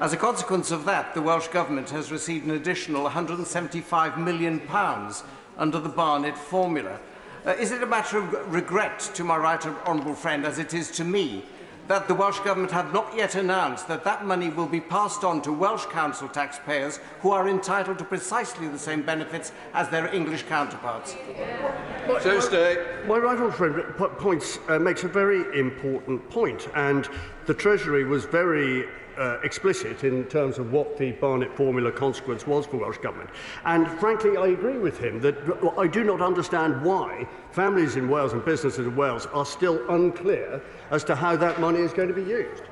As a consequence of that, the Welsh Government has received an additional £175 million under the Barnett formula. Is it a matter of regret to my right honourable friend, as it is to me, that the Welsh Government have not yet announced that that money will be passed on to Welsh council taxpayers who are entitled to precisely the same benefits as their English counterparts? My right honourable friend makes a very important point, and the Treasury was very explicit in terms of what the Barnett formula consequence was for Welsh Government. And frankly, I agree with him that I do not understand why families in Wales and businesses in Wales are still unclear as to how that money is going to be used.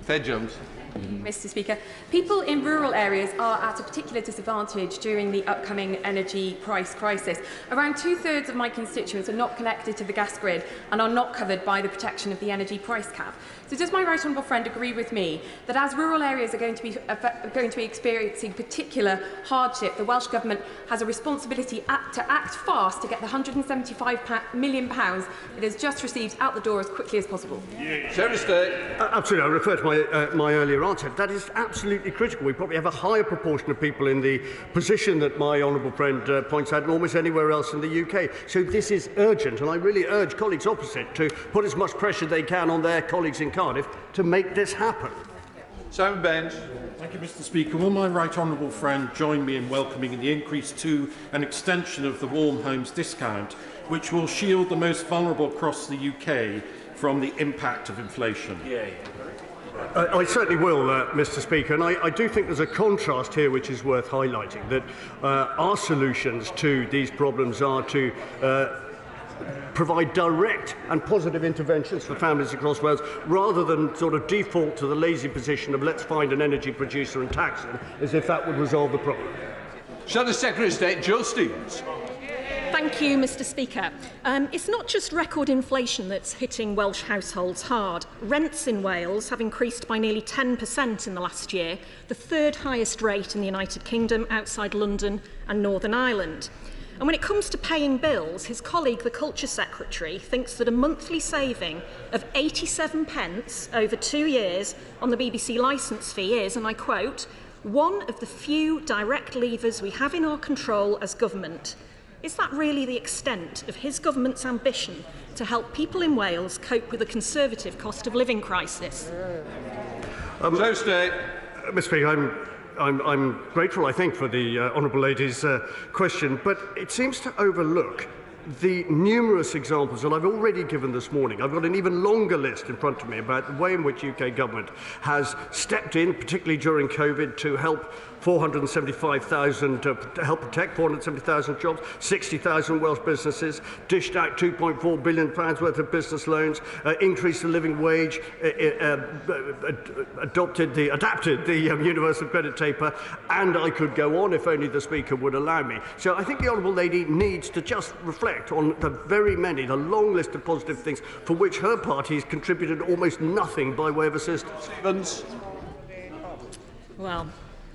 Fed Jones. Mr. Speaker, people in rural areas are at a particular disadvantage during the upcoming energy price crisis. Around two-thirds of my constituents are not connected to the gas grid and are not covered by the protection of the energy price cap. So does my right honourable friend agree with me that as rural areas are going to be experiencing particular hardship, the Welsh Government has a responsibility to act fast to get the £175 million it has just received out the door as quickly as possible? Absolutely. I refer to my earlier answer. That is absolutely critical. We probably have a higher proportion of people in the position that my honourable friend points out than almost anywhere else in the UK. So this is urgent, and I really urge colleagues opposite to put as much pressure they can on their colleagues in Cardiff to make this happen. Simon Bench. Thank you, Mr. Speaker. Will my right honourable friend join me in welcoming the increase to an extension of the Warm Homes discount, which will shield the most vulnerable across the UK from the impact of inflation? I certainly will, Mr. Speaker, and I do think there's a contrast here which is worth highlighting, that our solutions to these problems are to provide direct and positive interventions for families across Wales, rather than sort of default to the lazy position of let's find an energy producer and tax them, as if that would resolve the problem. Shall the Secretary of State, Jill Stevens. Thank you, Mr. Speaker. It's not just record inflation that's hitting Welsh households hard. Rents in Wales have increased by nearly 10% in the last year, the third highest rate in the United Kingdom, outside London and Northern Ireland. And when it comes to paying bills, his colleague, the Culture Secretary, thinks that a monthly saving of 87 pence over 2 years on the BBC licence fee is, and I quote, one of the few direct levers we have in our control as government. Is that really the extent of his government's ambition to help people in Wales cope with a Conservative cost of living crisis? Mr. Speaker, I'm grateful, I think, for the honourable lady's question, but it seems to overlook the numerous examples that I've already given this morning. I've got an even longer list in front of me about the way in which UK government has stepped in, particularly during COVID, to help 475,000 to help protect 470,000 jobs, 60,000 Welsh businesses, dished out £2.4 billion worth of business loans, increased the living wage, adapted the universal credit taper, and I could go on if only the Speaker would allow me. So I think the honourable lady needs to just reflect on the the long list of positive things for which her party has contributed almost nothing by way of assistance. Stevens. Well,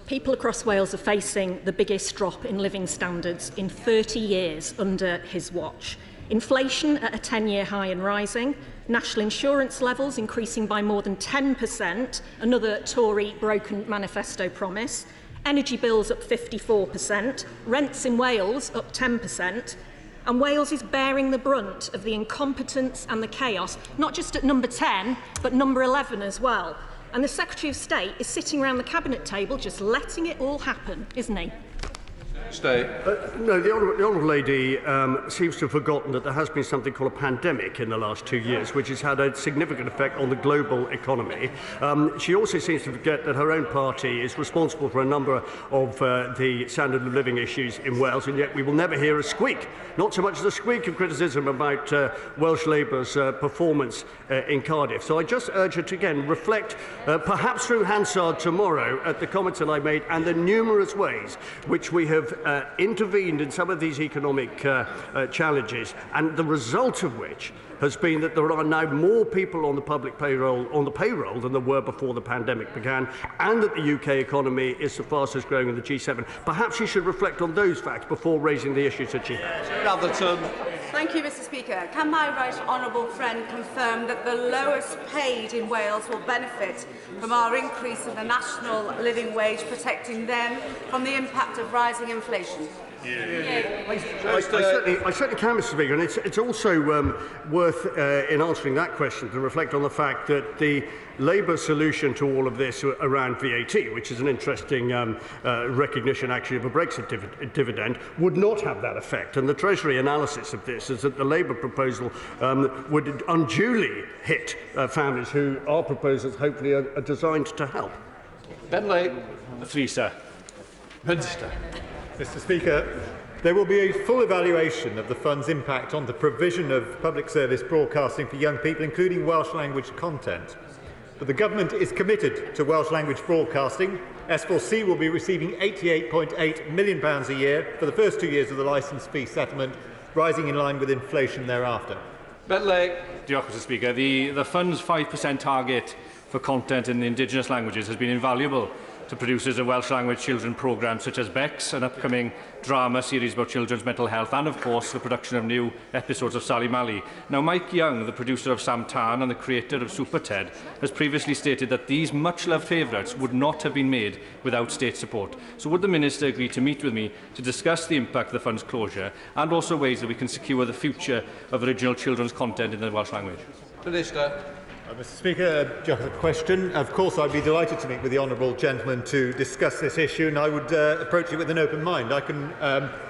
people across Wales are facing the biggest drop in living standards in 30 years under his watch. Inflation at a 10-year high and rising, national insurance levels increasing by more than 10%, another Tory broken manifesto promise, energy bills up 54%, rents in Wales up 10%, and Wales is bearing the brunt of the incompetence and the chaos, not just at number 10, but number 11 as well. And the Secretary of State is sitting around the cabinet table just letting it all happen, isn't he? No, the honourable lady seems to have forgotten that there has been something called a pandemic in the last 2 years, which has had a significant effect on the global economy. She also seems to forget that her own party is responsible for a number of the standard of living issues in Wales, and yet we will never hear a squeak, not so much as a squeak of criticism about Welsh Labour's performance in Cardiff. So I just urge her to again reflect, perhaps through Hansard tomorrow, at the comments that I made and the numerous ways which we have intervened in some of these economic challenges, and the result of which has been that there are now more people on the public payroll than there were before the pandemic began, and that the UK economy is the fastest growing in the G7. Perhaps she should reflect on those facts before raising the issues that she has. Atherton. Thank you, Mr Speaker. Can my right honourable friend confirm that the lowest paid in Wales will benefit from our increase in the national living wage, protecting them from the impact of rising inflation? I certainly can, Mr Speaker, and it's also worth, in answering that question, to reflect on the fact that the Labour solution to all of this around VAT, which is an interesting recognition actually of a Brexit dividend, would not have that effect. And the Treasury analysis of this is that the Labour proposal would unduly hit families who our proposals hopefully are designed to help. Bentley. Three, sir. Minister. Mr Speaker, there will be a full evaluation of the fund's impact on the provision of public service broadcasting for young people, including Welsh language content. But the Government is committed to Welsh language broadcasting. S4C will be receiving £88.8 million a year for the first 2 years of the licence fee settlement, rising in line with inflation thereafter. Bentley. Diolch, Mr Speaker. The fund's 5% target for content in the indigenous languages has been invaluable to producers of Welsh language children programmes such as Bex, an upcoming drama series about children's mental health, and of course the production of new episodes of Sally Mally. Now, Mike Young, the producer of Sam Tan and the creator of Super Ted, has previously stated that these much-loved favourites would not have been made without state support. So would the Minister agree to meet with me to discuss the impact of the fund's closure and also ways that we can secure the future of original children's content in the Welsh language? Minister. Mr Speaker, just a question. Of course, I'd be delighted to meet with the honourable gentleman to discuss this issue, and I would approach it with an open mind. I can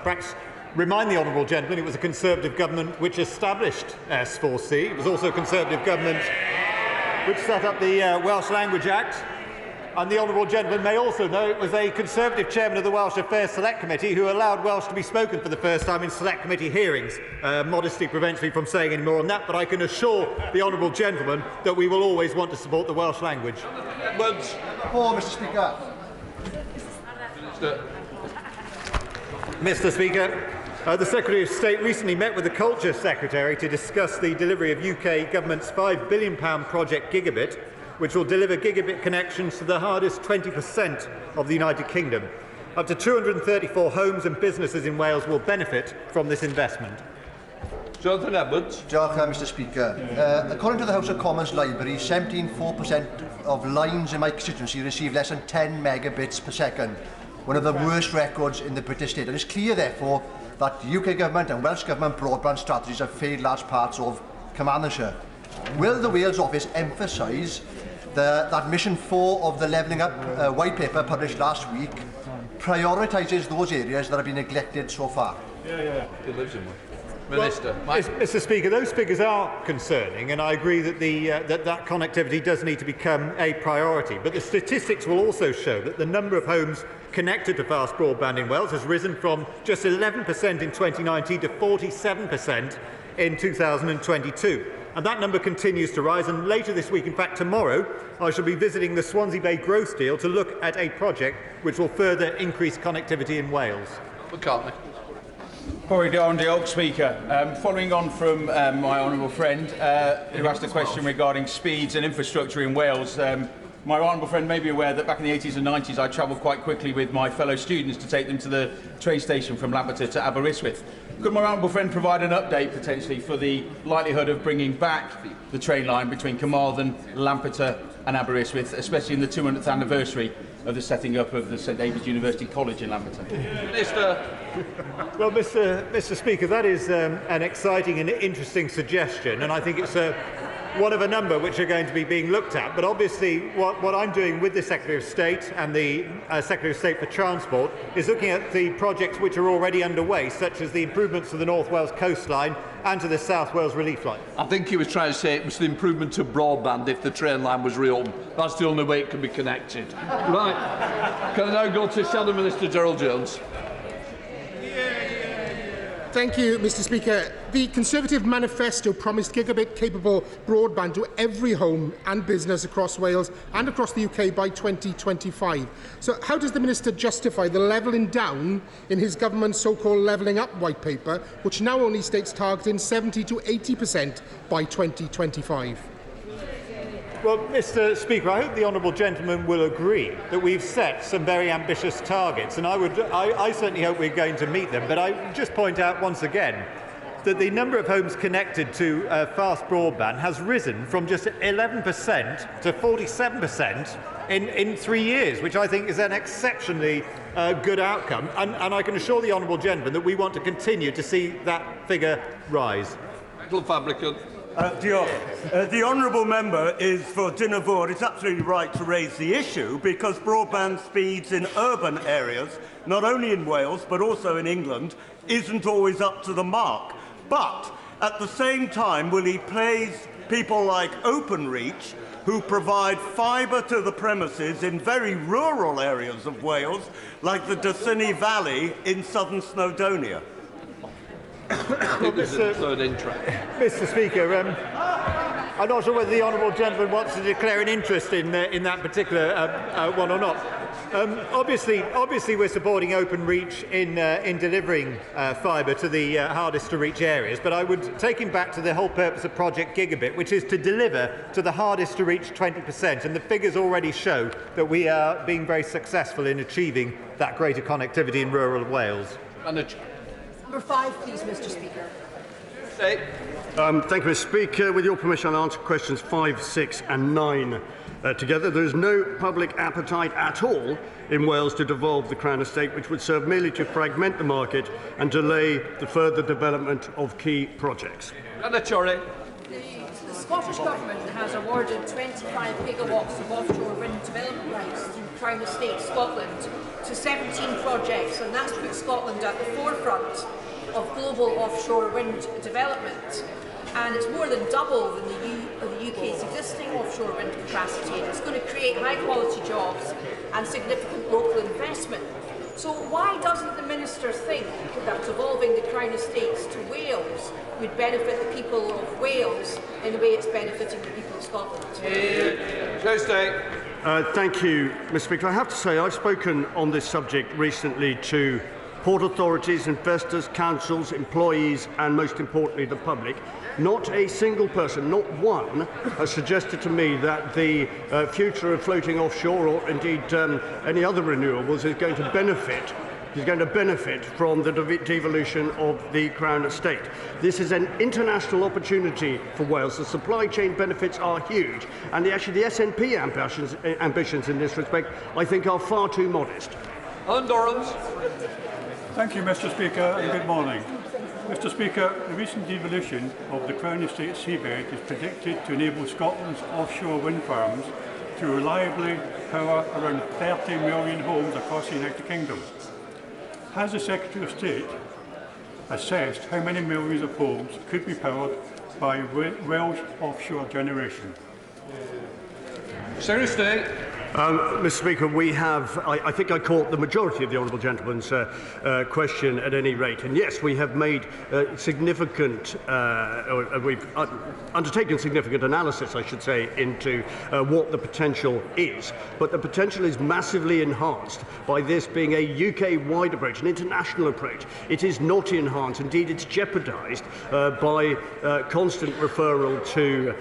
perhaps remind the honourable gentleman it was a Conservative government which established S4C. It was also a Conservative government which set up the Welsh Language Act. And the honourable gentleman may also know it was a Conservative chairman of the Welsh Affairs Select Committee who allowed Welsh to be spoken for the first time in Select Committee hearings. Modesty prevents me from saying any more on that, but I can assure the honourable gentleman that we will always want to support the Welsh language. Mr Speaker. Mr Speaker, the Secretary of State recently met with the Culture Secretary to discuss the delivery of UK Government's £5 billion project Gigabit, which will deliver gigabit connections to the hardest 20% of the United Kingdom. Up to 234 homes and businesses in Wales will benefit from this investment. Jonathan Edwards. Mr Speaker. According to the House of Commons Library, 17.4% of lines in my constituency receive less than 10 megabits per second, one of the worst records in the British state. And it's clear, therefore, that the UK Government and Welsh Government broadband strategies have failed large parts of Carmarthenshire. Will the Wales Office emphasise that Mission 4 of the Levelling Up white paper published last week prioritises those areas that have been neglected so far? He lives in one. Minister. Well, Mr Speaker, those figures are concerning, and I agree that that connectivity does need to become a priority. But the statistics will also show that the number of homes connected to fast broadband in Wales has risen from just 11% in 2019 to 47% in 2022. And that number continues to rise, and later this week, in fact tomorrow, I shall be visiting the Swansea Bay growth deal to look at a project which will further increase connectivity in Wales. McCartney. Corey Diolch, Speaker. Following on from my honourable friend who asked a question regarding speeds and infrastructure in Wales, my honourable friend may be aware that back in the 80s and 90s I travelled quite quickly with my fellow students to take them to the train station from Lampeter to Aberystwyth. Could my honourable friend provide an update potentially for the likelihood of bringing back the train line between Carmarthen, Lampeter and Aberystwyth, especially in the 200th anniversary of the setting up of the St David's University College in Lampeter? Minister. Well, Mr Speaker, that is an exciting and interesting suggestion, and I think it's one of a number which are going to be being looked at. But obviously what I'm doing with the Secretary of State and the Secretary of State for Transport is looking at the projects which are already underway, such as the improvements to the North Wales coastline and to the South Wales relief line. I think he was trying to say it was the improvement to broadband if the train line was reopened. That's the only way it can be connected. Right. Can I now go to Shadow Minister Gerald Jones? Thank you, Mr Speaker. The Conservative manifesto promised gigabit-capable broadband to every home and business across Wales and across the UK by 2025. So how does the Minister justify the levelling down in his government's so-called levelling up white paper, which now only states targeting 70 to 80% by 2025? Well, Mr Speaker, I hope the honourable gentleman will agree that we've set some very ambitious targets, and I certainly hope we're going to meet them. But I just point out once again that the number of homes connected to fast broadband has risen from just 11% to 47% in 3 years, which I think is an exceptionally good outcome. And I can assure the honourable gentleman that we want to continue to see that figure rise. The honourable member is for Dinnerford. It's absolutely right to raise the issue because broadband speeds in urban areas, not only in Wales but also in England, isn't always up to the mark. But at the same time, will he praise people like Openreach, who provide fibre to the premises in very rural areas of Wales, like the Dysynni Valley in southern Snowdonia? Mr. Speaker, I'm not sure whether the honourable gentleman wants to declare an interest in that particular one or not. Obviously, we're supporting Openreach in delivering fibre to the hardest to reach areas, but I would take him back to the whole purpose of Project Gigabit, which is to deliver to the hardest to reach 20%, and the figures already show that we are being very successful in achieving that greater connectivity in rural Wales. Number 5, please, Mr. Speaker. Thank you, Mr. Speaker. With your permission, I'll answer questions 5, 6 and 9 together. There is no public appetite at all in Wales to devolve the Crown Estate, which would serve merely to fragment the market and delay the further development of key projects. The Scottish Government has awarded 25 gigawatts of offshore wind development rights through Crown Estate Scotland to 17 projects, and that's put Scotland at the forefront of global offshore wind development. And it's more than double than the UK's existing offshore wind capacity, and it's going to create high-quality jobs and significant local investment. So why doesn't the Minister think that devolving the Crown Estates to Wales would benefit the people of Wales in the way it's benefiting the people of Scotland? Thank you, Mr. Speaker. I have to say I've spoken on this subject recently to port authorities, investors, councils, employees and, most importantly, the public. Not a single person, not one, has suggested to me that the future of floating offshore or indeed any other renewables is going to benefit from the devolution of the Crown Estate. This is an international opportunity for Wales. The supply chain benefits are huge, and the SNP ambitions in this respect, I think, are far too modest. Alan Dorrans. Thank you, Mr. Speaker, and good morning. Mr. Speaker, the recent devolution of the Crown Estate seabed is predicted to enable Scotland's offshore wind farms to reliably power around 30 million homes across the United Kingdom. Has the Secretary of State assessed how many millions of homes could be powered by Welsh offshore generation? Secretary of State. Mr. Speaker, we have, I think I caught the majority of the honourable gentleman's question at any rate. And yes, we have made significant, we've undertaken significant analysis, I should say, into what the potential is. But the potential is massively enhanced by this being a UK-wide approach, an international approach. It is not enhanced, indeed it's jeopardised by constant referral to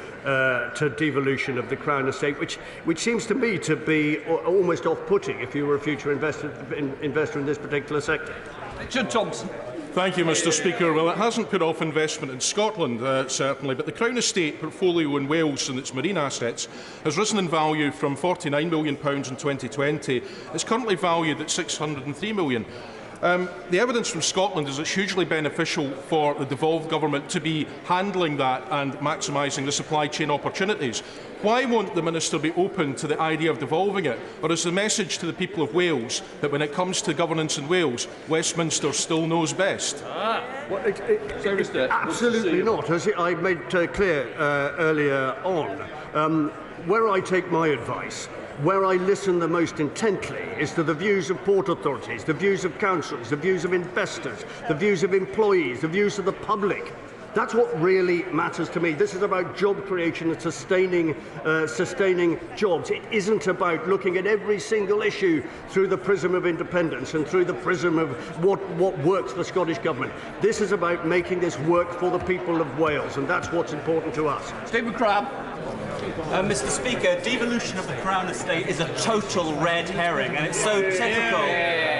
devolution of the Crown Estate, which seems to me to be almost off-putting if you were a future investor in this particular sector. Richard Thompson. Thank you, Mr. Speaker. Well, it hasn't put off investment in Scotland, certainly, but the Crown Estate portfolio in Wales and its marine assets has risen in value from £49 million in 2020. It's currently valued at £603 million. The evidence from Scotland is it's hugely beneficial for the devolved government to be handling that and maximising the supply chain opportunities. Why won't the Minister be open to the idea of devolving it? Or is the message to the people of Wales that when it comes to governance in Wales, Westminster still knows best? Well, absolutely not. As I made clear earlier on, where I take my advice, where I listen the most intently is to the views of port authorities, the views of councils, the views of investors, the views of employees, the views of the public. That's what really matters to me. This is about job creation and sustaining jobs. It isn't about looking at every single issue through the prism of independence and through the prism of what works for the Scottish Government. This is about making this work for the people of Wales, and that's what's important to us. Stephen Crabb. Mr. Speaker, devolution of the Crown Estate is a total red herring, and it's so typical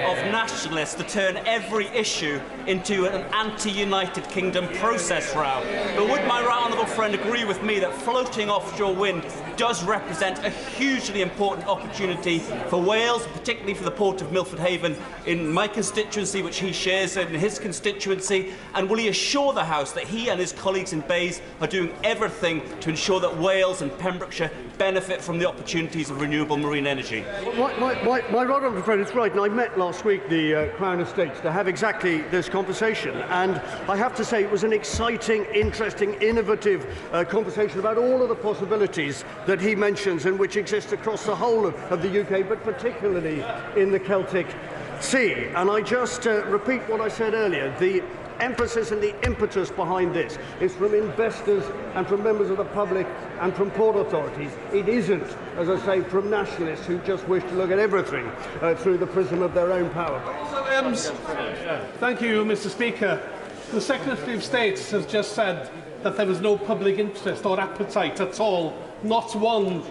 of nationalists to turn every issue into an anti-United Kingdom process row. But would my right honourable friend agree with me that floating offshore wind does represent a hugely important opportunity for Wales, particularly for the port of Milford Haven in my constituency, which he shares in his constituency? And will he assure the House that he and his colleagues in Bays are doing everything to ensure that Wales and Pembrokeshire benefit from the opportunities of renewable marine energy? My right honourable friend is right, and I met last week the Crown Estates to have exactly this conversation, and I have to say it was an exciting, interesting, innovative conversation about all of the possibilities that he mentions and which exist across the whole of the UK, but particularly in the Celtic Sea. And I just repeat what I said earlier. The emphasis and the impetus behind this is from investors and from members of the public and from port authorities. It isn't, as I say, from nationalists who just wish to look at everything through the prism of their own power. Thank you, Mr. Speaker. The Secretary of State has just said that there was no public interest or appetite at all. Not one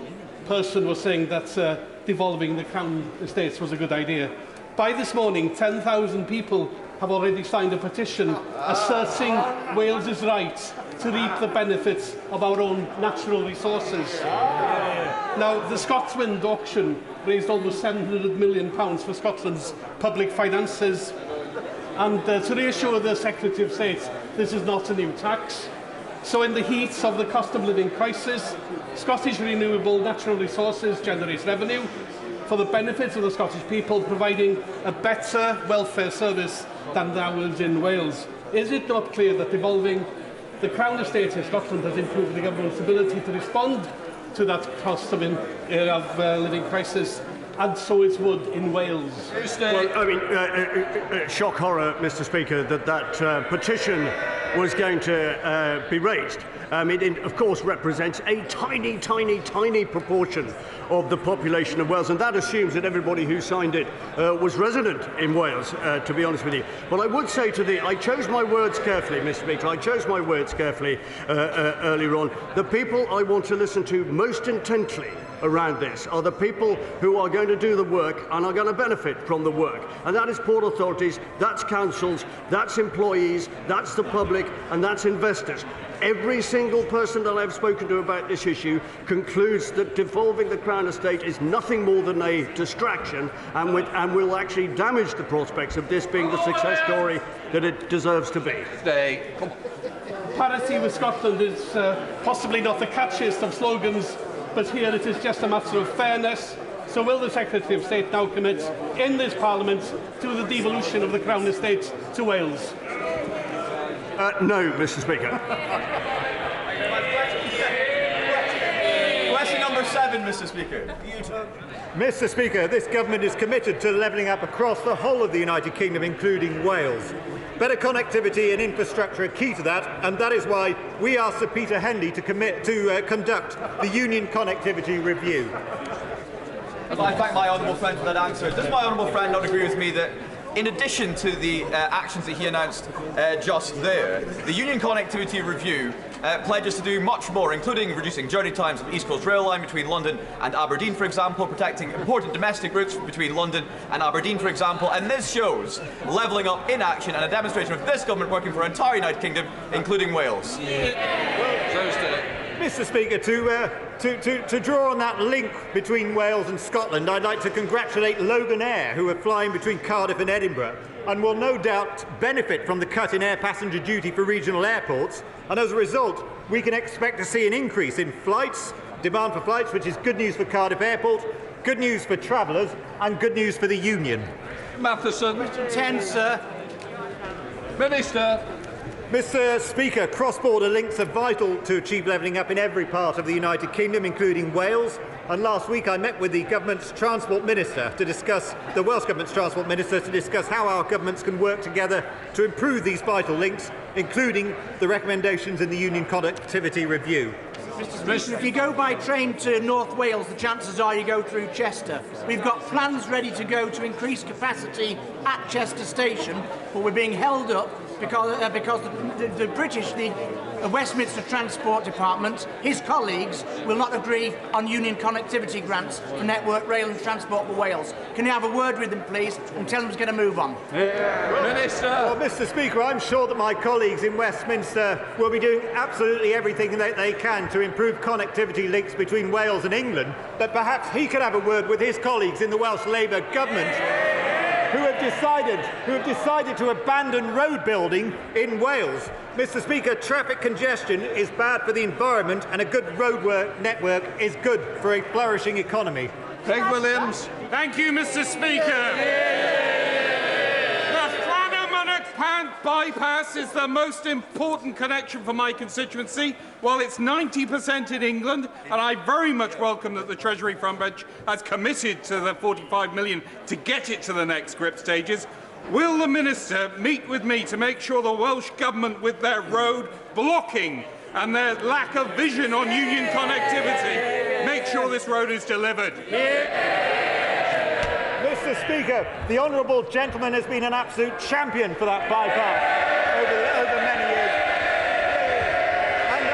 person was saying that devolving the Crown Estates was a good idea. By this morning, 10,000 people have already signed a petition asserting Wales's right to reap the benefits of our own natural resources. Now, the ScotWind auction raised almost £700 million for Scotland's public finances, and to reassure the Secretary of State, this is not a new tax. So in the heat of the cost of living crisis, Scottish renewable natural resources generates revenue for the benefit of the Scottish people, providing a better welfare service than ours in Wales. Is it not clear that devolving the Crown Estate in Scotland has improved the government's ability to respond to that cost of living crisis, and so it would in Wales? Well, I mean, shock horror, Mr. Speaker, that petition was going to be raised. It, of course, represents a tiny, tiny, tiny proportion of the population of Wales, and that assumes that everybody who signed it was resident in Wales, to be honest with you. But I would say I chose my words carefully, Mr. Speaker. I chose my words carefully earlier on. The people I want to listen to most intently around this are the people who are going to do the work and are going to benefit from the work. And that is port authorities, that's councils, that's employees, that's the public, and that's investors. Every single person that I've spoken to about this issue concludes that devolving the Crown Estate is nothing more than a distraction and will actually damage the prospects of this being the success story that it deserves to be. Parity with Scotland is possibly not the catchiest of slogans, but here it is just a matter of fairness. So will the Secretary of State now commit in this Parliament to the devolution of the Crown Estate to Wales? No, Mr. Speaker. Question number 7, Mr. Speaker. Mr. Speaker, this government is committed to levelling up across the whole of the United Kingdom, including Wales. Better connectivity and infrastructure are key to that, and that is why we asked Sir Peter Henley to conduct the Union Connectivity Review. I thank my honourable friend for that answer. Does my honourable friend not agree with me that, in addition to the actions that he announced just there, the Union Connectivity Review pledges to do much more, including reducing journey times on the East Coast Rail Line between London and Aberdeen, for example, protecting important domestic routes between London and Aberdeen, for example, and this shows levelling up in action and a demonstration of this government working for the entire United Kingdom, including Wales. Mr. Speaker, to draw on that link between Wales and Scotland, I'd like to congratulate Loganair, who are flying between Cardiff and Edinburgh, and will no doubt benefit from the cut in air passenger duty for regional airports, and as a result, we can expect to see an increase in flights, demand for flights, which is good news for Cardiff Airport, good news for travellers, and good news for the Union. Matheson. 10, sir. Minister. Mr. Speaker, cross-border links are vital to achieve levelling up in every part of the United Kingdom, including Wales. And last week I met with the government's Transport Minister to discuss, the Welsh Government's Transport Minister, to discuss how our governments can work together to improve these vital links, including the recommendations in the Union Connectivity Review. Mr. Speaker, if you go by train to North Wales, the chances are you go through Chester. We've got plans ready to go to increase capacity at Chester Station, but we're being held up because the British, the the Westminster Transport Department, his colleagues, will not agree on union connectivity grants for Network Rail and Transport for Wales. Can you have a word with them, please, and tell them to get a move on? Minister! Well, Mr. Speaker, I'm sure that my colleagues in Westminster will be doing absolutely everything that they can to improve connectivity links between Wales and England, but perhaps he could have a word with his colleagues in the Welsh Labour government who have decided to abandon road building in Wales. Mr. Speaker, traffic congestion is bad for the environment, and a good road network is good for a flourishing economy. Craig Williams. Thank you, Mr. Speaker. Bypass is the most important connection for my constituency. While it's 90% in England, and I very much welcome that the Treasury Front Bench has committed to the 45 million to get it to the next grip stages, will the Minister meet with me to make sure the Welsh Government, with their road blocking and their lack of vision on union connectivity, make sure this road is delivered? Mr. Speaker, the honourable gentleman has been an absolute champion for that bypass over many years. And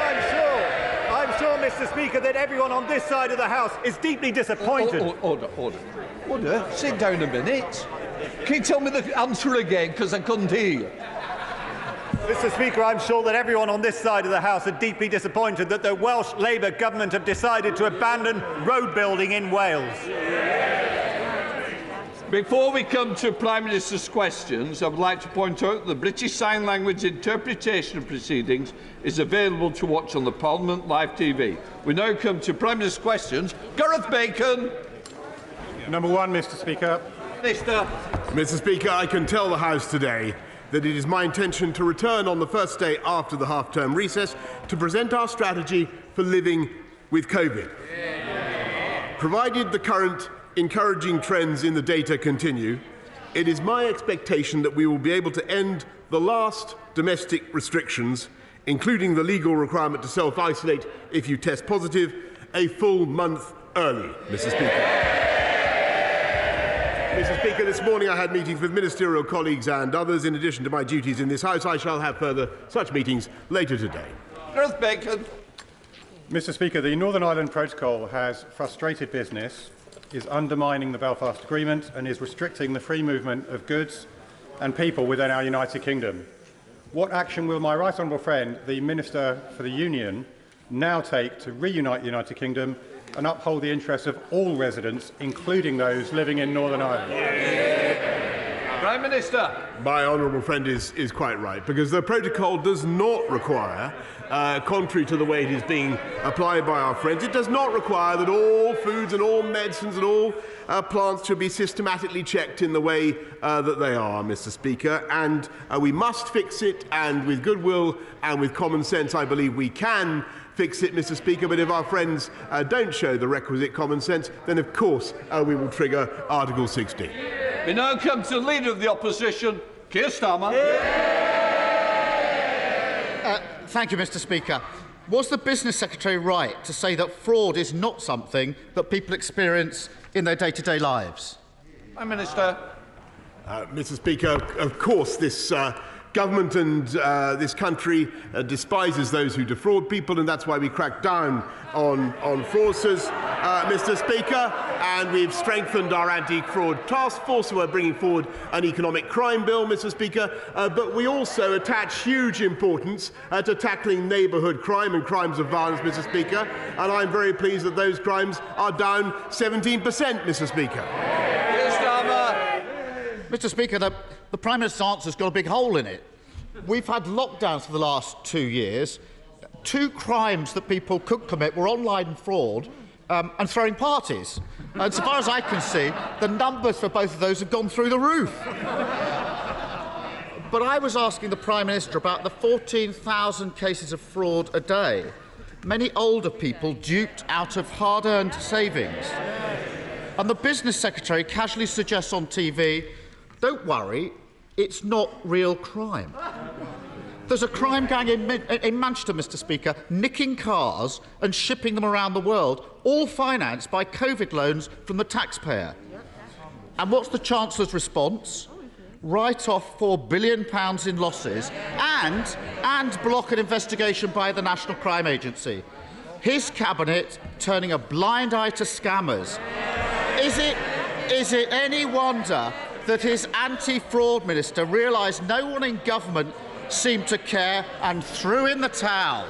I'm sure, Mr. Speaker, that everyone on this side of the House is deeply disappointed. Order. Sit down a minute. Can you tell me the answer again, because I couldn't hear you? Mr. Speaker, I'm sure that everyone on this side of the House are deeply disappointed that the Welsh Labour government have decided to abandon road building in Wales. Before we come to Prime Minister's questions, I would like to point out that the British Sign Language interpretation of proceedings is available to watch on the Parliament Live TV. We now come to Prime Minister's questions. Gareth Bacon. Number one, Mr. Speaker. Minister. Mr. Speaker, I can tell the House today that it is my intention to return on the first day after the half-term recess to present our strategy for living with COVID. Provided the current encouraging trends in the data continue, it is my expectation that we will be able to end the last domestic restrictions, including the legal requirement to self-isolate if you test positive, a full month early, Mr. Speaker. Mr. Speaker, this morning I had meetings with ministerial colleagues and others. In addition to my duties in this House, I shall have further such meetings later today. Gareth Bacon. Mr. Speaker, the Northern Ireland Protocol has frustrated business, is undermining the Belfast Agreement and is restricting the free movement of goods and people within our United Kingdom. What action will my right honourable friend, the Minister for the Union, now take to reunite the United Kingdom and uphold the interests of all residents, including those living in Northern Ireland? Prime Minister. My honourable friend is quite right, because the protocol does not require, contrary to the way it is being applied by our friends, it does not require that all foods and all medicines and all plants should be systematically checked in the way that they are, Mr. Speaker. And we must fix it, and with goodwill and with common sense, I believe we can fix it, Mr. Speaker. But if our friends don't show the requisite common sense, then of course we will trigger Article 60. We now come to the Leader of the Opposition, Keir Starmer. Thank you, Mr. Speaker. Was the Business Secretary right to say that fraud is not something that people experience in their day-to-day lives? Prime Minister. Mr. Speaker, of course this government and this country despises those who defraud people, and that's why we crack down on fraudsters, Mr. Speaker, and we've strengthened our anti-fraud task force. We're bringing forward an economic crime bill, Mr. Speaker, but we also attach huge importance to tackling neighbourhood crime and crimes of violence, Mr. Speaker, and I'm very pleased that those crimes are down 17%, Mr. Speaker. Mr. Speaker, the Prime Minister's answer's got a big hole in it. We've had lockdowns for the last 2 years. 2 crimes that people could commit were online fraud and throwing parties. And so far as I can see, the numbers for both of those have gone through the roof. But I was asking the Prime Minister about the 14,000 cases of fraud a day. Many older people duped out of hard-earned savings. And the Business Secretary casually suggests on TV, don't worry, it's not real crime. There's a crime gang in Manchester, Mr. Speaker, nicking cars and shipping them around the world, all financed by COVID loans from the taxpayer. And what's the Chancellor's response? write off £4 billion in losses and block an investigation by the National Crime Agency. His cabinet turning a blind eye to scammers. Is it any wonder that his anti-fraud minister realised no one in government seemed to care and threw in the towel?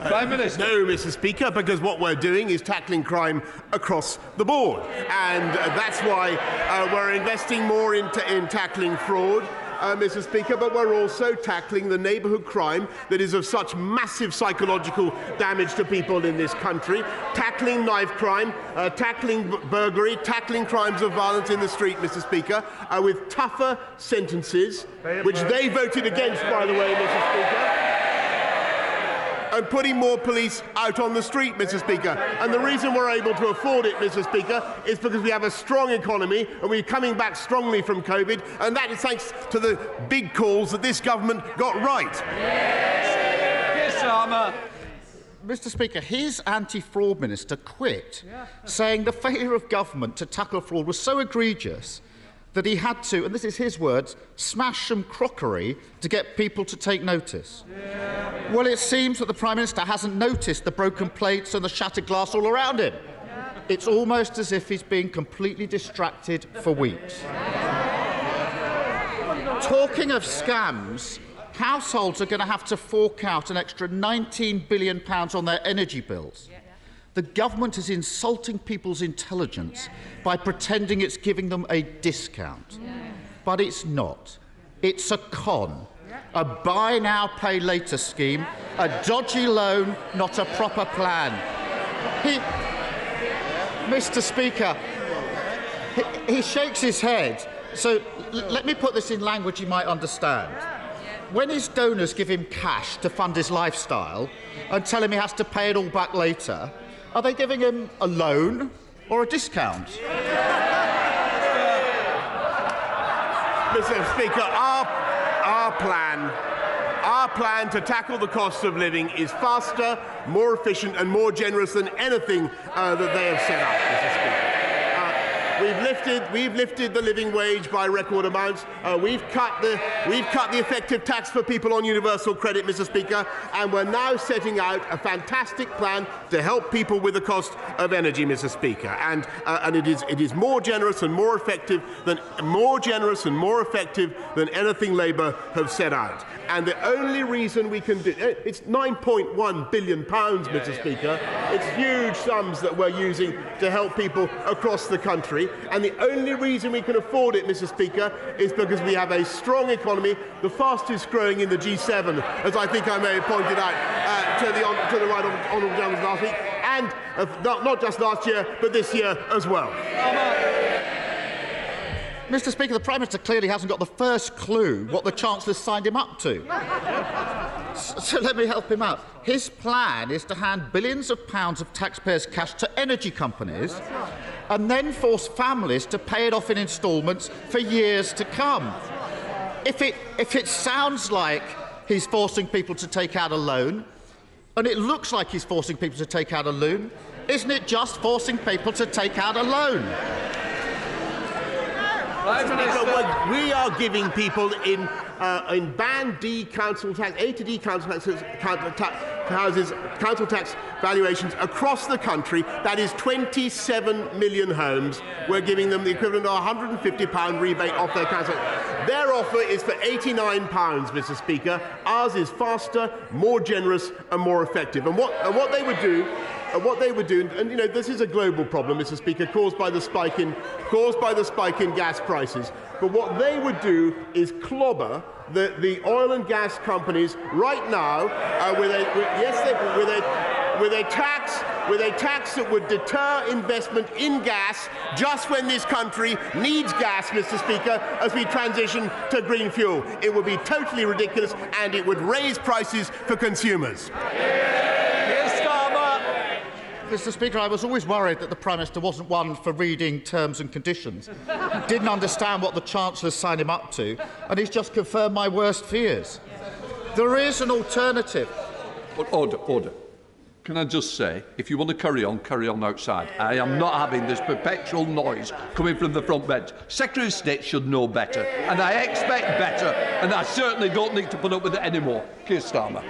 Prime Minister. No, Mr. Speaker, because what we're doing is tackling crime across the board, and that's why we're investing more in tackling fraud. Mr. Speaker, but we're also tackling the neighbourhood crime that is of such massive psychological damage to people in this country, tackling knife crime, tackling burglary, tackling crimes of violence in the street, Mr. Speaker, with tougher sentences, which they voted against, by the way, Mr. Speaker, and putting more police out on the street, Mr. Speaker. And the reason we're able to afford it, Mr. Speaker, is because we have a strong economy and we're coming back strongly from COVID, and that is thanks to the big calls that this government got right. Yes, Armour. Mr. Speaker, his anti-fraud minister quit, saying the failure of government to tackle fraud was so egregious that he had to, and this is his words, smash some crockery to get people to take notice. Well, it seems that the Prime Minister hasn't noticed the broken plates and the shattered glass all around him. It's almost as if he's been completely distracted for weeks. Talking of scams, households are going to have to fork out an extra £19 billion on their energy bills. The government is insulting people's intelligence by pretending it's giving them a discount. But it's not. It's a con. A buy now, pay later scheme, a dodgy loan, not a proper plan. Mr. Speaker, he shakes his head. So let me put this in language you might understand. When his donors give him cash to fund his lifestyle and tell him he has to pay it all back later, are they giving him a loan or a discount? Mr. Speaker, our plan to tackle the cost of living is faster, more efficient and more generous than anything that they have set up, Mr. Speaker. We've lifted the living wage by record amounts. We've cut the effective tax for people on universal credit, Mr. Speaker, and we're now setting out a fantastic plan to help people with the cost of energy, Mr. Speaker. And it is more generous and more effective than anything Labour have set out. And the only reason we can do it's £9.1 billion, Mr. Speaker. It's huge sums that we're using to help people across the country. And the only reason we can afford it, Mr. Speaker, is because we have a strong economy, the fastest growing in the G7, as I think I may have pointed out to the right honourable gentleman last week, and not just last year, but this year as well. Mr. Speaker, the Prime Minister clearly hasn't got the first clue what the Chancellor signed him up to. So let me help him out. His plan is to hand billions of pounds of taxpayers' cash to energy companies and then force families to pay it off in instalments for years to come. If it sounds like he's forcing people to take out a loan, and it looks like he's forcing people to take out a loan, isn't it just forcing people to take out a loan? We are giving people in Band D council tax, A to D council tax valuations across the country. That is 27 million homes. We're giving them the equivalent of a £150 rebate off their council. Their offer is for £89, Mr. Speaker. Ours is faster, more generous, and more effective. And what they would do. And you know, this is a global problem, Mr. Speaker, caused by the spike in gas prices. But what they would do is clobber the oil and gas companies right now with a tax that would deter investment in gas just when this country needs gas, Mr. Speaker, as we transition to green fuel. It would be totally ridiculous, and it would raise prices for consumers. Mr. Speaker, I was always worried that the Prime Minister wasn't one for reading terms and conditions, didn't understand what the Chancellor signed him up to, and he's just confirmed my worst fears. There is an alternative. Order. Can I just say, if you want to carry on outside. I am not having this perpetual noise coming from the front bench. Secretary of State should know better, and I expect better, and I certainly don't need to put up with it anymore. Keir Starmer.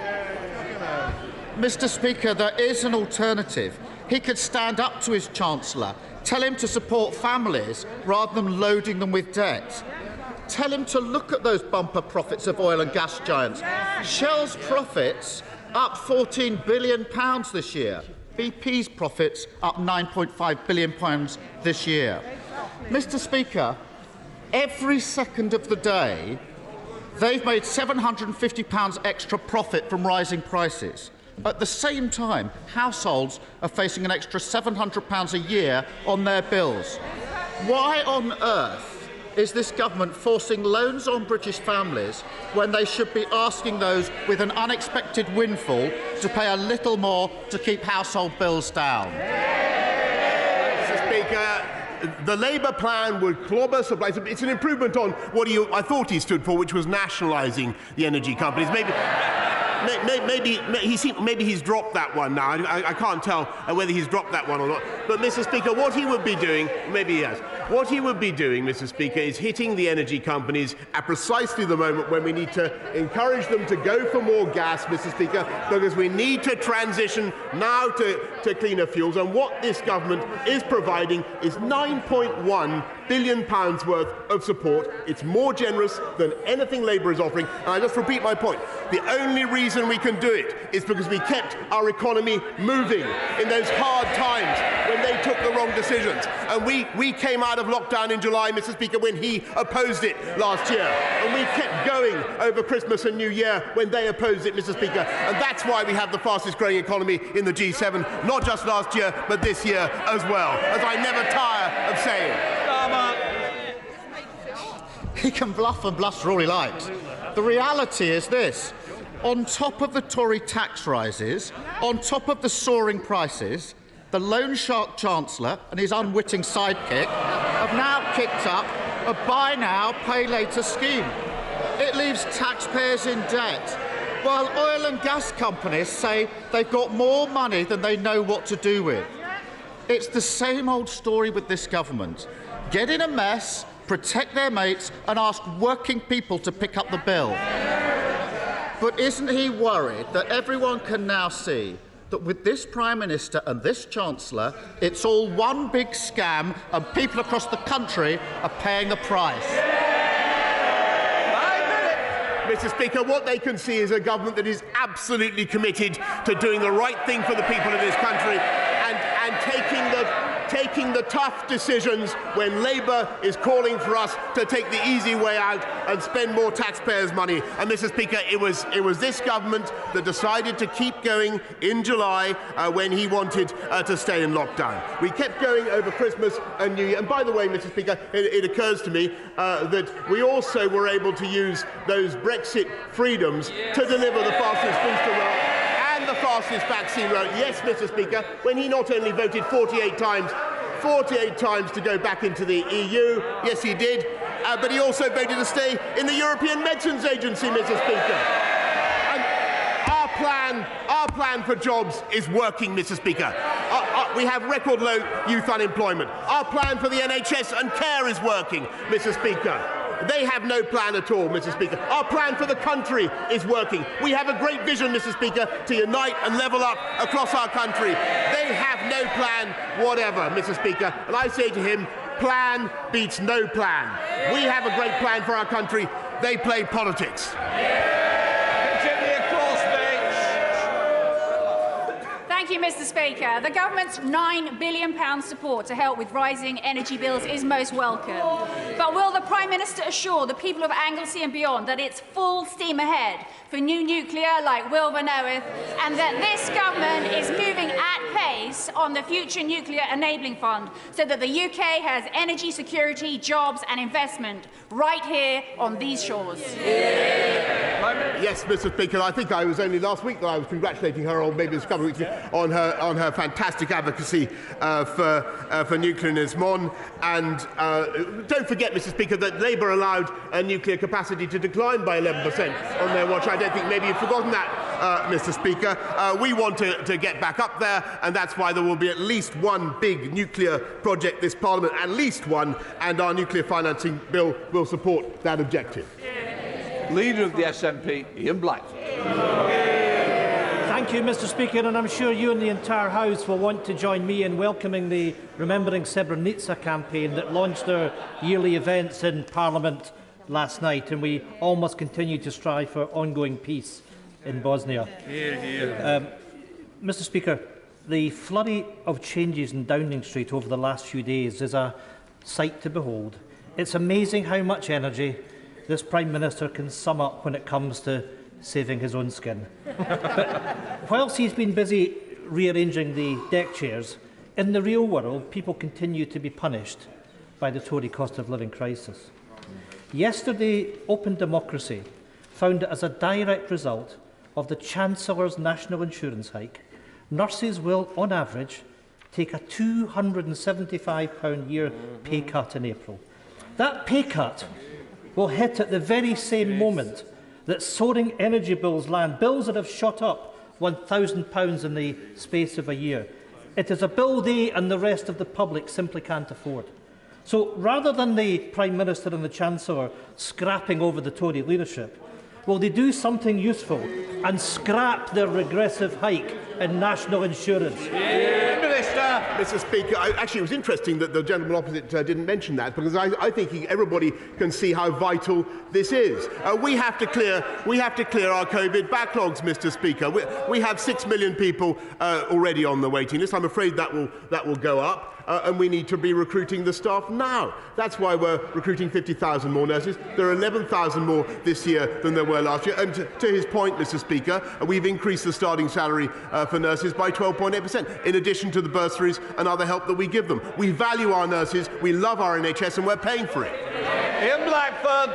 Mr. Speaker, there is an alternative. He could stand up to his Chancellor, tell him to support families rather than loading them with debt. Tell him to look at those bumper profits of oil and gas giants. Shell's profits up £14 billion this year. BP's profits up £9.5 billion this year. Mr. Speaker, every second of the day, they've made £750 extra profit from rising prices. At the same time, households are facing an extra £700 a year on their bills. Why on earth is this government forcing loans on British families when they should be asking those with an unexpected windfall to pay a little more to keep household bills down? Mr. Speaker, the Labour plan would clobber supplies. It's an improvement on what I thought he stood for, which was nationalising the energy companies. Maybe he's dropped that one now. I can't tell whether he's dropped that one or not. But, Mr. Speaker, what he would be doing, maybe he has, what he would be doing, Mr. Speaker, is hitting the energy companies at precisely the moment when we need to encourage them to go for more gas, Mr. Speaker, because we need to transition now to cleaner fuels. And what this government is providing is £9.1 billion worth of support. It's more generous than anything Labour is offering. And I just repeat my point. The only reason we can do it is because we kept our economy moving in those hard times when they took the wrong decisions. And we came out of lockdown in July, Mr. Speaker, when he opposed it last year. And we kept going over Christmas and New Year when they opposed it, Mr. Speaker. And that's why we have the fastest growing economy in the G7, not just last year, but this year as well, as I never tire of saying. He can bluff and bluster all he likes. The reality is this. On top of the Tory tax rises, on top of the soaring prices, the loan shark Chancellor and his unwitting sidekick have now kicked up a buy now, pay later scheme. It leaves taxpayers in debt, while oil and gas companies say they've got more money than they know what to do with. It's the same old story with this government. Get in a mess, protect their mates and ask working people to pick up the bill. But isn't he worried that everyone can now see that with this Prime Minister and this Chancellor, it's all one big scam and people across the country are paying the price? Mr. Speaker, what they can see is a government that is absolutely committed to doing the right thing for the people of this country and taking the tough decisions when Labour is calling for us to take the easy way out and spend more taxpayers' money. And, Mr. Speaker, it was this government that decided to keep going in July when he wanted to stay in lockdown. We kept going over Christmas and New Year. And by the way, Mr. Speaker, it occurs to me that we also were able to use those Brexit freedoms to deliver the fastest booster round and the fastest vaccine round. Yes, Mr. Speaker, when he not only voted 48 times to go back into the EU, yes he did, but he also voted to stay in the European Medicines Agency, Mr. Speaker. And our plan for jobs is working, Mr. Speaker. We have record low youth unemployment. Our plan for the NHS and care is working, Mr. Speaker. They have no plan at all, Mr. Speaker. Our plan for the country is working. We have a great vision, Mr. Speaker, to unite and level up across our country. They have no plan whatever, Mr. Speaker. And I say to him, plan beats no plan. We have a great plan for our country. They play politics. Thank you, Mr. Speaker. The government's £9 billion support to help with rising energy bills is most welcome. But will the Prime Minister assure the people of Anglesey and beyond that it's full steam ahead for new nuclear like Wilbur knoweth, and that this government is moving at pace on the Future Nuclear Enabling Fund so that the UK has energy security, jobs and investment right here on these shores? Yes, Mr. Speaker. I think I was only last week that I was congratulating her, or maybe it's a couple of weeks, on her fantastic advocacy for nuclear in Ismon. And don't forget, Mr. Speaker, that Labour allowed nuclear capacity to decline by 11% on their watch. I don't think maybe you've forgotten that. Mr. Speaker. We want to get back up there, and that's why there will be at least one big nuclear project this Parliament, at least one, and our nuclear financing bill will support that objective. Leader of the SNP, Ian Black. Thank you, Mr. Speaker, and I'm sure you and the entire House will want to join me in welcoming the Remembering Srebrenica campaign that launched their yearly events in Parliament last night, and we all must continue to strive for ongoing peace in Bosnia. Hear, hear. Mr. Speaker, the flurry of changes in Downing Street over the last few days is a sight to behold. It's amazing how much energy this Prime Minister can sum up when it comes to saving his own skin. But whilst he's been busy rearranging the deck chairs, in the real world, people continue to be punished by the Tory cost of living crisis. Yesterday, Open Democracy found that as a direct result of the Chancellor's national insurance hike, nurses will, on average, take a £275 a year pay cut in April. That pay cut will hit at the very same moment that soaring energy bills land, bills that have shot up £1,000 in the space of a year. It is a bill they and the rest of the public simply can't afford. So rather than the Prime Minister and the Chancellor scrapping over the Tory leadership, will they do something useful and scrap their regressive hike in national insurance? Mr. Speaker, actually, it was interesting that the gentleman opposite didn't mention that, because I think everybody can see how vital this is. We have to clear our COVID backlogs, Mr. Speaker. We have 6 million people already on the waiting list. I'm afraid that will go up. And we need to be recruiting the staff now. That's why we're recruiting 50,000 more nurses. There are 11,000 more this year than there were last year. And to his point, Mr. Speaker, we've increased the starting salary for nurses by 12.8%, in addition to the bursaries and other help that we give them. We value our nurses, we love our NHS, and we're paying for it. Ian Blackford.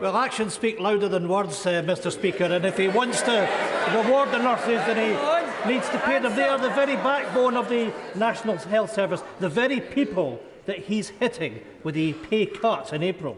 Well, actions speak louder than words, Mr. Speaker, and if he wants to reward the nurses, then he needs to pay them. They are the very backbone of the National Health Service, the very people that he's hitting with the pay cut in April.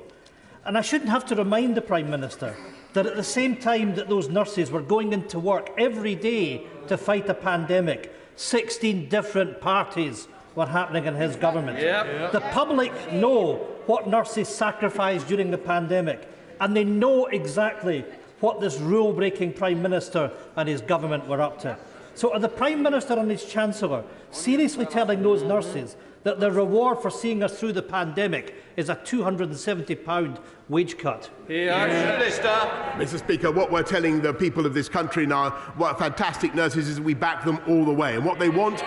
And I shouldn't have to remind the Prime Minister that at the same time that those nurses were going into work every day to fight a pandemic, 16 different parties were happening in his government. The public know what nurses sacrificed during the pandemic, and they know exactly what this rule-breaking Prime Minister and his government were up to. So are the Prime Minister and his Chancellor seriously telling those nurses that the reward for seeing us through the pandemic is a £270 wage cut? Mr. Speaker, what we're telling the people of this country now, what fantastic nurses, is we back them all the way. And what they want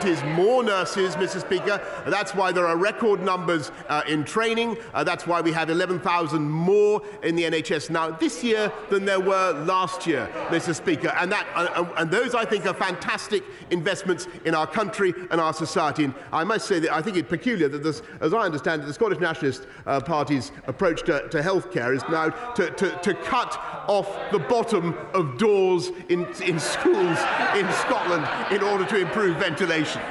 is more nurses, Mr. Speaker. That's why there are record numbers in training. That's why we have 11,000 more in the NHS now this year than there were last year, Mr. Speaker. And those, I think, are fantastic investments in our country and our society. And I must say that I think it's peculiar that this, as I understand it, the Scottish Nationalist Party's approach to healthcare is now to cut off the bottom of doors in schools in Scotland in order to improve ventilation.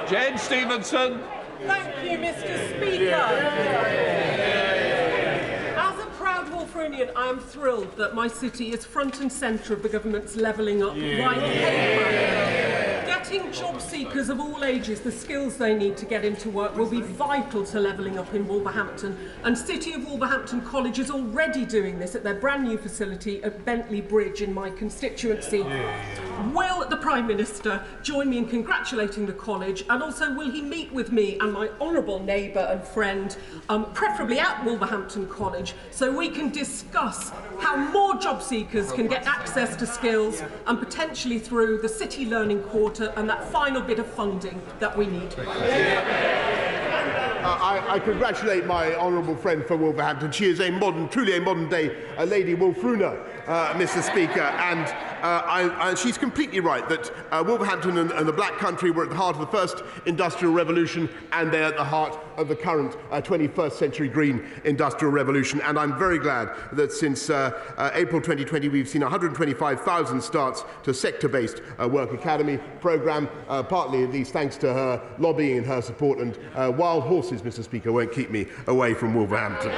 Jane Stevenson. Thank you, Mr. Speaker. As a proud Wolverinian, I am thrilled that my city is front and centre of the government's levelling up right programme. Getting job seekers of all ages the skills they need to get into work will be vital to levelling up in Wolverhampton, and City of Wolverhampton College is already doing this at their brand new facility at Bentley Bridge in my constituency. Will the Prime Minister join me in congratulating the college, and also will he meet with me and my honourable neighbour and friend, preferably at Wolverhampton College, so we can discuss how more job seekers can get access to skills, and potentially through the City Learning Quarter and that final bit of funding that we need. I congratulate my honourable friend for Wolverhampton. She is truly a modern-day Lady Wolfruna, Mr. Speaker, and she's completely right that Wolverhampton and the Black Country were at the heart of the first industrial revolution, and they're at the heart of the current 21st century green industrial revolution. And I'm very glad that since April 2020 we've seen 125,000 starts to sector-based work academy programme, partly at least thanks to her lobbying and her support, and wild horses, Mr. Speaker, won't keep me away from Wolverhampton.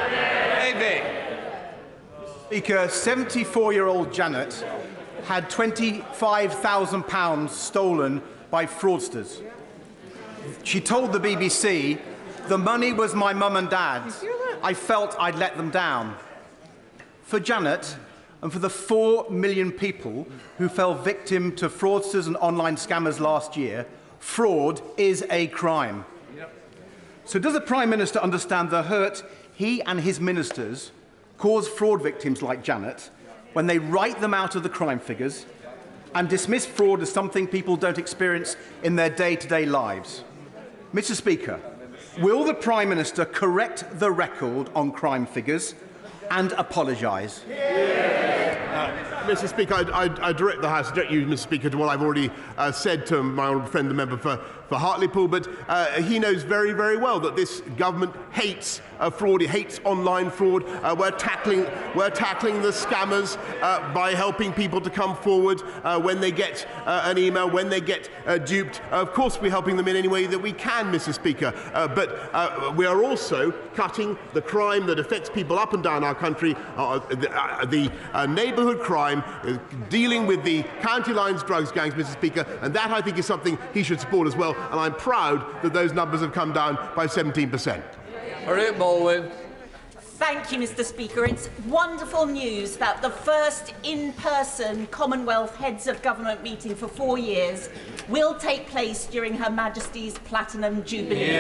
Speaker, 74-year-old Janet had £25,000 stolen by fraudsters. She told the BBC, "The money was my mum and dad's. I felt I'd let them down." For Janet, and for the 4 million people who fell victim to fraudsters and online scammers last year, fraud is a crime. So does the Prime Minister understand the hurt he and his ministers cause fraud victims like Janet when they write them out of the crime figures and dismiss fraud as something people don't experience in their day-to-day lives? Mr. Speaker, will the Prime Minister correct the record on crime figures and apologise? Mr. Speaker, I direct the House, direct you, Mr. Speaker, to what I've already said to my honourable friend, the member for Hartlepool, but he knows very, very well that this government hates fraud. It hates online fraud. We're tackling the scammers by helping people to come forward when they get an email, when they get duped. Of course, we're helping them in any way that we can, Mr. Speaker, but we are also cutting the crime that affects people up and down our country, the neighbourhood crime, dealing with the county lines drugs gangs, Mr. Speaker, and that, I think, is something he should support as well. And I'm proud that those numbers have come down by 17%. Baldwin. Thank you, Mr. Speaker. It's wonderful news that the first in-person Commonwealth Heads of Government meeting for 4 years will take place during Her Majesty's Platinum Jubilee.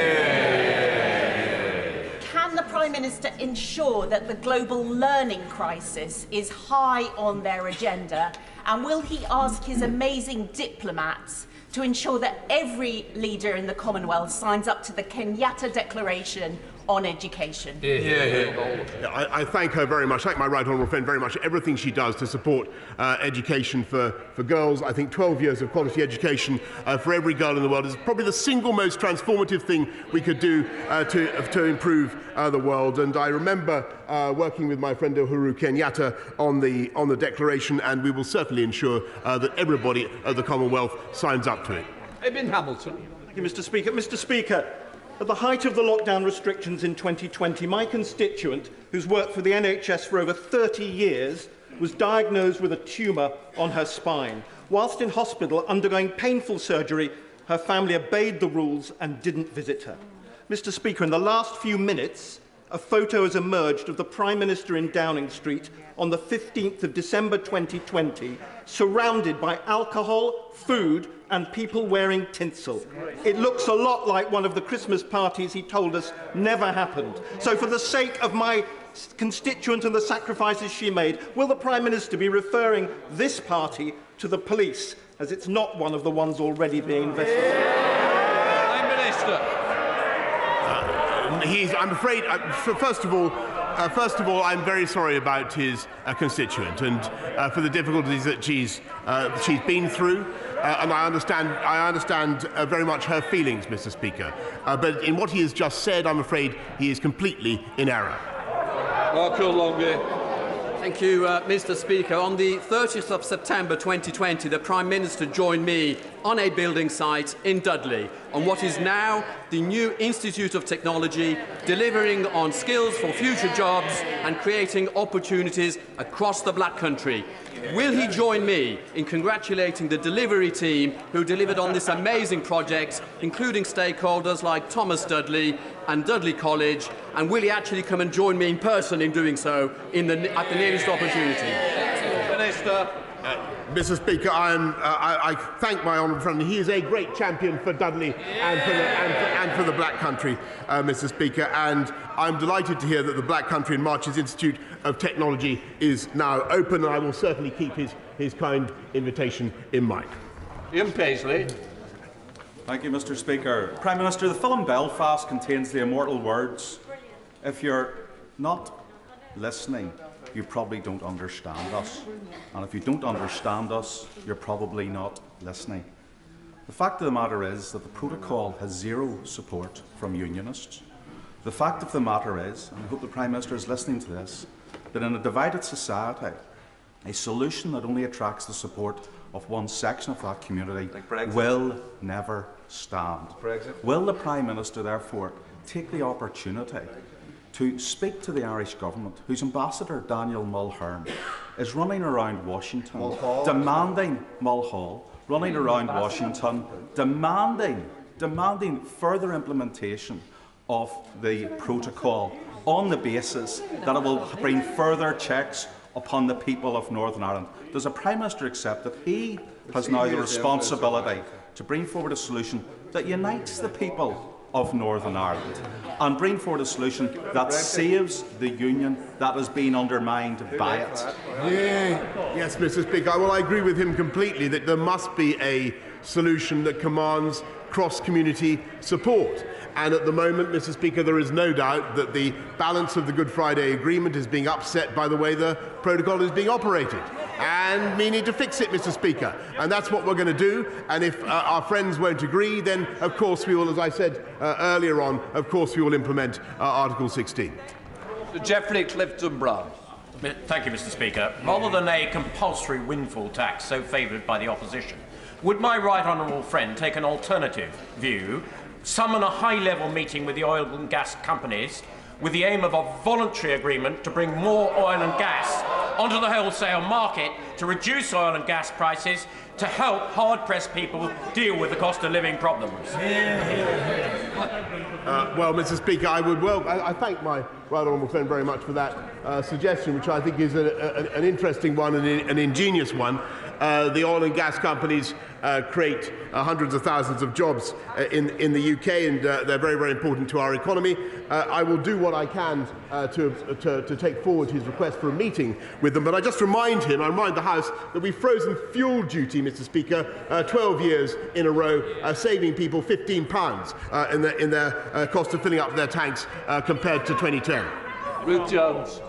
Can the Prime Minister ensure that the global learning crisis is high on their agenda? And will he ask his amazing diplomats to ensure that every leader in the Commonwealth signs up to the Kenyatta Declaration on education? I thank her very much, thank my right honourable friend very much, everything she does to support education for girls. I think 12 years of quality education for every girl in the world is probably the single most transformative thing we could do to improve the world. And I remember working with my friend Uhuru Kenyatta on the declaration, and we will certainly ensure that everybody at the Commonwealth signs up to it. Eben Hamilton. Thank you, Mr. Speaker. Mr. Speaker, at the height of the lockdown restrictions in 2020, my constituent, who's worked for the NHS for over 30 years, was diagnosed with a tumour on her spine. Whilst in hospital undergoing painful surgery, her family obeyed the rules and didn't visit her. Mr. Speaker, in the last few minutes, a photo has emerged of the Prime Minister in Downing Street on the 15th of December 2020, surrounded by alcohol, food and people wearing tinsel. It looks a lot like one of the Christmas parties he told us never happened. So for the sake of my constituent and the sacrifices she made, will the Prime Minister be referring this party to the police, as it's not one of the ones already being investigated? Prime Minister. I'm afraid, first of all, I'm very sorry about his constituent and for the difficulties that she's been through. And I understand very much her feelings, Mr. Speaker. But in what he has just said, I'm afraid he is completely in error. Marco Longley. Thank you, Mr. Speaker. On the 30th of September 2020, the Prime Minister joined me on a building site in Dudley on what is now the new Institute of Technology, delivering on skills for future jobs and creating opportunities across the Black Country. Will he join me in congratulating the delivery team who delivered on this amazing project, including stakeholders like Thomas Dudley and Dudley College, and will he actually come and join me in person in doing so at the nearest opportunity? Minister. Mr. Speaker, I thank my honourable friend. He is a great champion for Dudley and for the Black Country, Mr. Speaker, and I'm delighted to hear that the Black Country and Marches Institute of Technology is now open, and I will certainly keep his kind invitation in mind. Ian Paisley. Thank you, Mr. Speaker. Prime Minister, the film Belfast contains the immortal words, "If you're not listening, you probably don't understand us. And if you don't understand us, you're probably not listening." The fact of the matter is that the protocol has zero support from unionists. The fact of the matter is, and I hope the Prime Minister is listening to this, that in a divided society, a solution that only attracts the support of one section of that community will never stand. Will the Prime Minister, therefore, take the opportunity to speak to the Irish government, whose ambassador, Daniel Mulhern, is running around Washington, demanding demanding further implementation of the protocol on the basis that it will bring further checks upon the people of Northern Ireland. Does the Prime Minister accept that he has now the responsibility to bring forward a solution that unites the people of Northern Ireland and bring forward a solution that saves the Union that has been undermined by it? Yes, Mr. Speaker. Well, I agree with him completely that there must be a solution that commands cross-community support. And at the moment, Mr. Speaker, there is no doubt that the balance of the Good Friday Agreement is being upset by the way the protocol is being operated. And we need to fix it, Mr. Speaker. And that's what we're going to do. And if our friends won't agree, then of course we will, as I said earlier on, of course we will implement Article 16. Geoffrey Clifton-Brown. Thank you, Mr. Speaker. Rather than a compulsory windfall tax so favoured by the opposition, would my right honourable friend take an alternative view, summon a high-level meeting with the oil and gas companies with the aim of a voluntary agreement to bring more oil and gas onto the wholesale market to reduce oil and gas prices to help hard-pressed people deal with the cost of living problems? Well, Mr. Speaker, I thank my right honourable friend very much for that suggestion, which I think is an interesting one and an ingenious one. The oil and gas companies create hundreds of thousands of jobs in the UK, and they're very, very important to our economy. I will do what I can to take forward his request for a meeting with them. But I just remind the House that we've frozen fuel duty, Mr. Speaker, 12 years in a row, saving people £15 in their cost of filling up their tanks compared to 2010. Ruth Jones.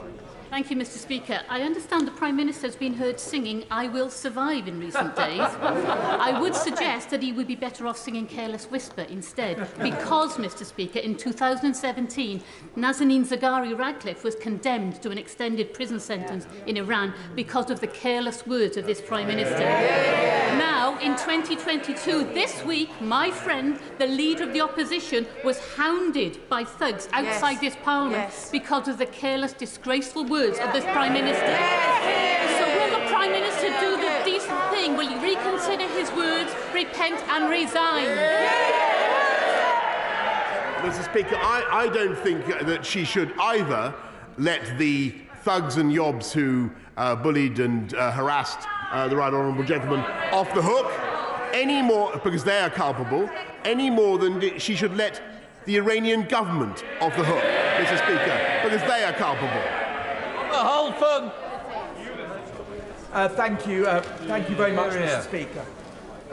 Thank you, Mr. Speaker. I understand the Prime Minister has been heard singing I Will Survive in recent days. I would suggest that he would be better off singing Careless Whisper instead, because, Mr. Speaker, in 2017, Nazanin Zaghari-Ratcliffe was condemned to an extended prison sentence in Iran because of the careless words of this Prime Minister. Now, in 2022, this week, my friend, the Leader of the Opposition, was hounded by thugs outside this Parliament because of the careless, disgraceful words of this Prime Minister. So will the Prime Minister do the decent thing? Will he reconsider his words, repent and resign? Mr. Speaker, I don't think that she should either let the thugs and yobs who bullied and harassed the right honourable gentleman off the hook any more, because they are culpable, any more than she should let the Iranian government off the hook, Mr. Speaker, because they are culpable. Holford. Thank you very much, Mr. Speaker.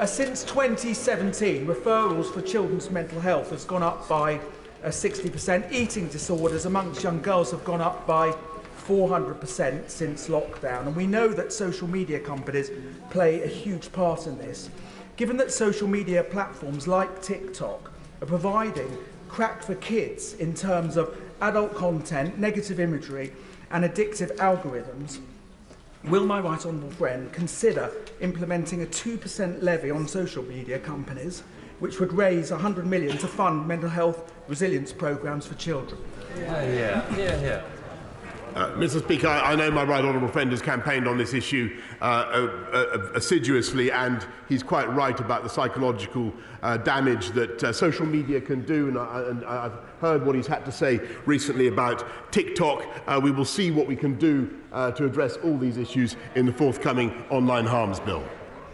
Since 2017, referrals for children's mental health has gone up by 60%. Eating disorders amongst young girls have gone up by 400% since lockdown. And we know that social media companies play a huge part in this. Given that social media platforms like TikTok are providing crack for kids in terms of adult content, negative imagery, and addictive algorithms, will my right honourable friend consider implementing a 2% levy on social media companies, which would raise £100 million to fund mental health resilience programmes for children? Mr. Speaker, I know my right honourable friend has campaigned on this issue assiduously, and he's quite right about the psychological damage that social media can do, and I've heard what he's had to say recently about TikTok. We will see what we can do to address all these issues in the forthcoming Online Harms Bill.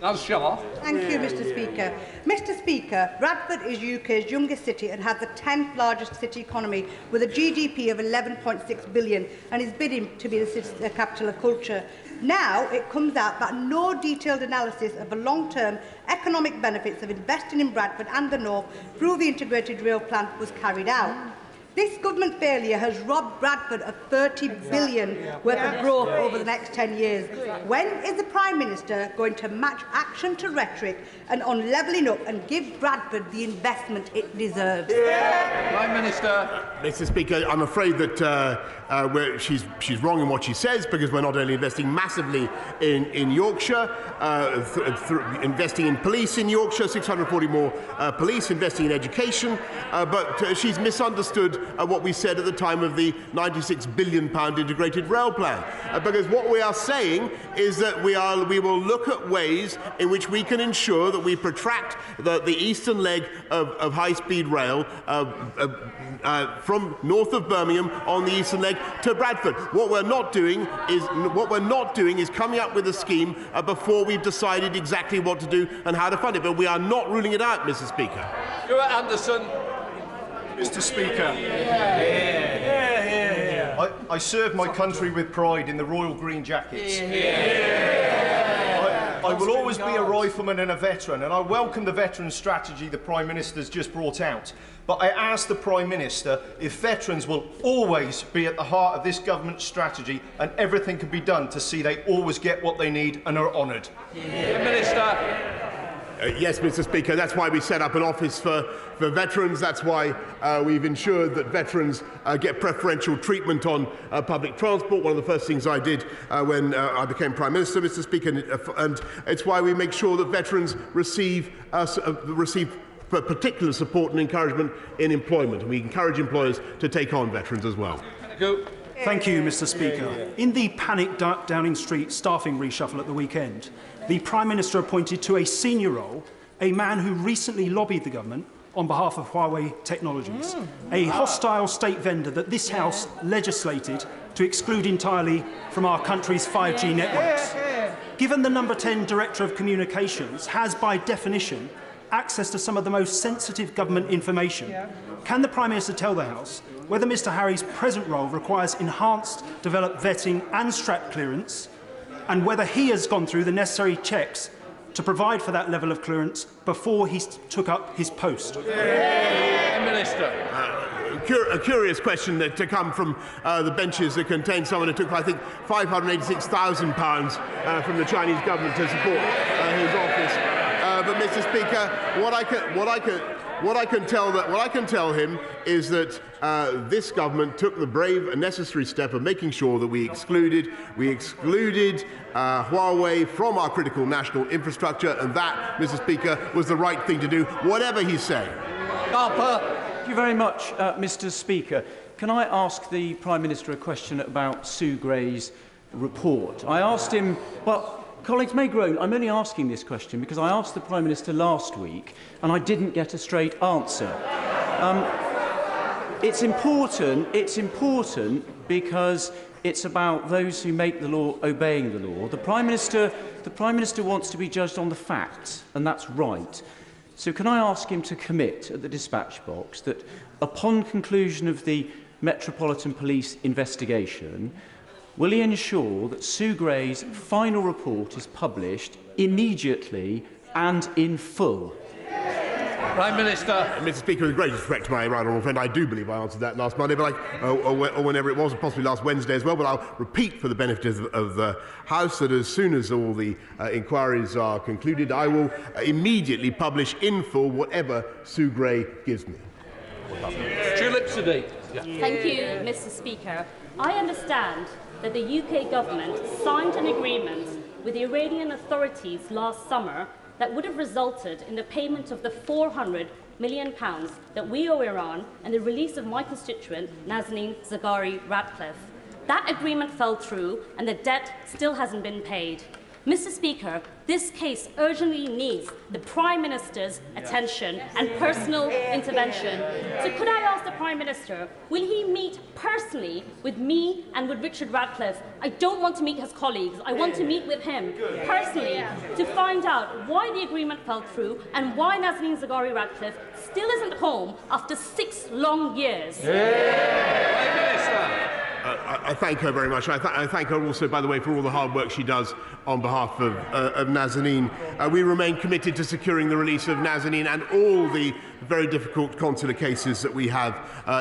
Thank you, Mr. Speaker. Mr. Speaker, Bradford is UK's youngest city and has the 10th largest city economy with a GDP of 11.6 billion and is bidding to be the capital of culture. Now it comes out that no detailed analysis of the long-term economic benefits of investing in Bradford and the North through the integrated rail plan was carried out. This government failure has robbed Bradford of £30 billion worth of growth over the next 10 years. When is the Prime Minister going to match action to rhetoric and on levelling up and give Bradford the investment it deserves? Prime Minister. Mr. Speaker, I'm afraid that she's wrong in what she says, because we're not only investing massively in Yorkshire, investing in police in Yorkshire, 640 more police, investing in education, but she's misunderstood what we said at the time of the £96 billion integrated rail plan. Because what we are saying is that we will look at ways in which we can ensure that we protract the eastern leg of high-speed rail from north of Birmingham on the eastern leg to Bradford. What we're not doing is coming up with a scheme before we've decided exactly what to do and how to fund it. But we are not ruling it out, Mr. Speaker. Stuart Anderson. Mr. Speaker. I served my country with pride in the Royal Green Jackets. I will always be a rifleman and a veteran, and I welcome the veteran strategy the Prime Minister's just brought out. But I ask the Prime Minister if veterans will always be at the heart of this government's strategy and everything can be done to see they always get what they need and are honoured. Minister. Yes, Mr. Speaker, that's why we set up an office for veterans. That's why we've ensured that veterans get preferential treatment on public transport. One of the first things I did when I became Prime Minister, Mr. Speaker, and it's why we make sure that veterans receive particular support and encouragement in employment. And we encourage employers to take on veterans as well. Thank you, Mr. Speaker. In the panic Downing Street staffing reshuffle at the weekend, the Prime Minister appointed to a senior role a man who recently lobbied the government on behalf of Huawei Technologies, a hostile state vendor that this House legislated to exclude entirely from our country's 5G networks. Given the number 10 Director of Communications has, by definition, access to some of the most sensitive government information, can the Prime Minister tell the House whether Mr Harry's present role requires enhanced developed vetting and strap clearance, and whether he has gone through the necessary checks to provide for that level of clearance before he took up his post? Minister. A curious question to come from the benches that contain someone who took, I think, £586,000 from the Chinese government to support his office. But, Mr. Speaker, what I can tell him is that this government took the brave and necessary step of making sure that we excluded Huawei from our critical national infrastructure, and that, Mr. Speaker, was the right thing to do, whatever he's saying. Thank you very much, Mr. Speaker. Can I ask the Prime Minister a question about Sue Gray's report? I asked him, well, colleagues may groan, I'm only asking this question because I asked the Prime Minister last week and I didn't get a straight answer. It's important because it's about those who make the law obeying the law. The Prime Minister wants to be judged on the facts, and that's right. So can I ask him to commit at the dispatch box that upon conclusion of the Metropolitan Police investigation, will he ensure that Sue Gray's final report is published immediately and in full? Prime Minister. Mr. Speaker, with great respect to my right honourable friend, I do believe I answered that last Monday, but or whenever it was, possibly last Wednesday as well. But I'll repeat for the benefit of the House that as soon as all the inquiries are concluded, I will immediately publish in full whatever Sue Gray gives me. Tulip Siddiq. Thank you, Mr. Speaker. I understand that the UK government signed an agreement with the Iranian authorities last summer that would have resulted in the payment of the £400 million that we owe Iran and the release of my constituent, Nazanin Zaghari-Ratcliffe. That agreement fell through and the debt still hasn't been paid. Mr. Speaker, this case urgently needs the Prime Minister's attention and personal intervention. So could I ask the Prime Minister, will he meet personally with me and with Richard Ratcliffe? I don't want to meet his colleagues. I want to meet with him personally to find out why the agreement fell through and why Nazanin Zaghari-Ratcliffe still isn't home after 6 long years. Prime Minister. I thank her very much. I thank her also, by the way, for all the hard work she does on behalf of Nazanin. We remain committed to securing the release of Nazanin and all the very difficult consular cases that we have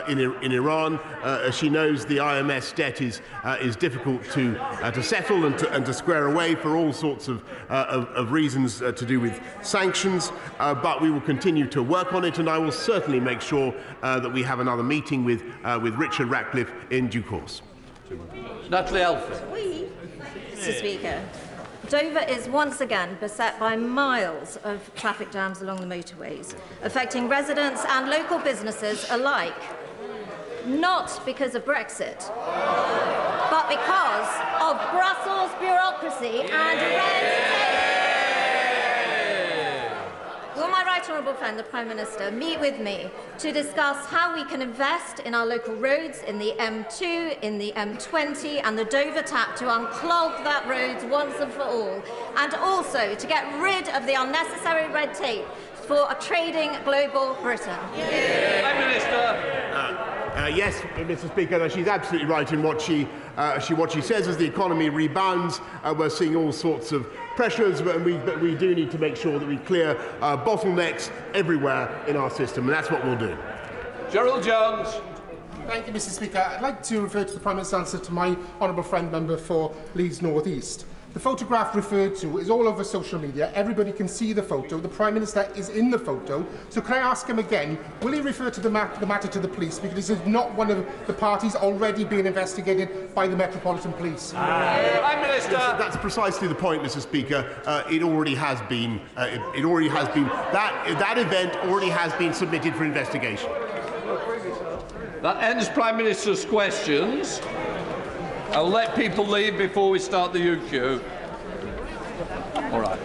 in Iran. As she knows, the IMS debt is difficult to settle and to square away for all sorts of reasons to do with sanctions. But we will continue to work on it, and I will certainly make sure that we have another meeting with Richard Ratcliffe in due course. Natalie Alford. Mr. Speaker, Dover is once again beset by miles of traffic jams along the motorways, affecting residents and local businesses alike. not because of Brexit, but because of Brussels bureaucracy and red tape. Will my right honourable friend, the Prime Minister, meet with me to discuss how we can invest in our local roads, in the M2, in the M20 and the Dover Tap to unclog that road once and for all, and also to get rid of the unnecessary red tape for a trading global Britain? Prime Minister. Yes, Mr. Speaker, she's absolutely right in what she says. As the economy rebounds, we're seeing all sorts of pressures, but we do need to make sure that we clear bottlenecks everywhere in our system, and that's what we'll do. Gerald Jones. Thank you, Mr. Speaker. I'd like to refer to the Prime Minister's answer to my honourable friend member for Leeds North East. The photograph referred to is all over social media. Everybody can see the photo. The Prime Minister is in the photo. So can I ask him again, will he refer to the matter to the police? Because this is not one of the parties already being investigated by the Metropolitan Police. Prime Minister. Yes, that's precisely the point, Mr. Speaker. It already has been. That event already has been submitted for investigation. That ends Prime Minister's questions. I'll let people leave before we start the UQ. All right.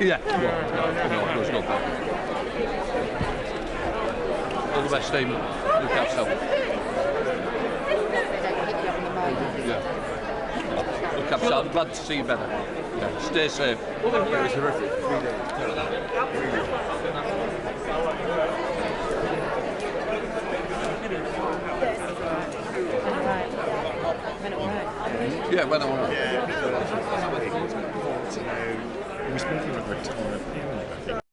Yeah. No, there's nothing. All the best, Stephen. Look after yourself. Yeah. Look after yourself. I'm glad to see you better. Yeah. Stay safe. It was horrific. Yeah, when I want to.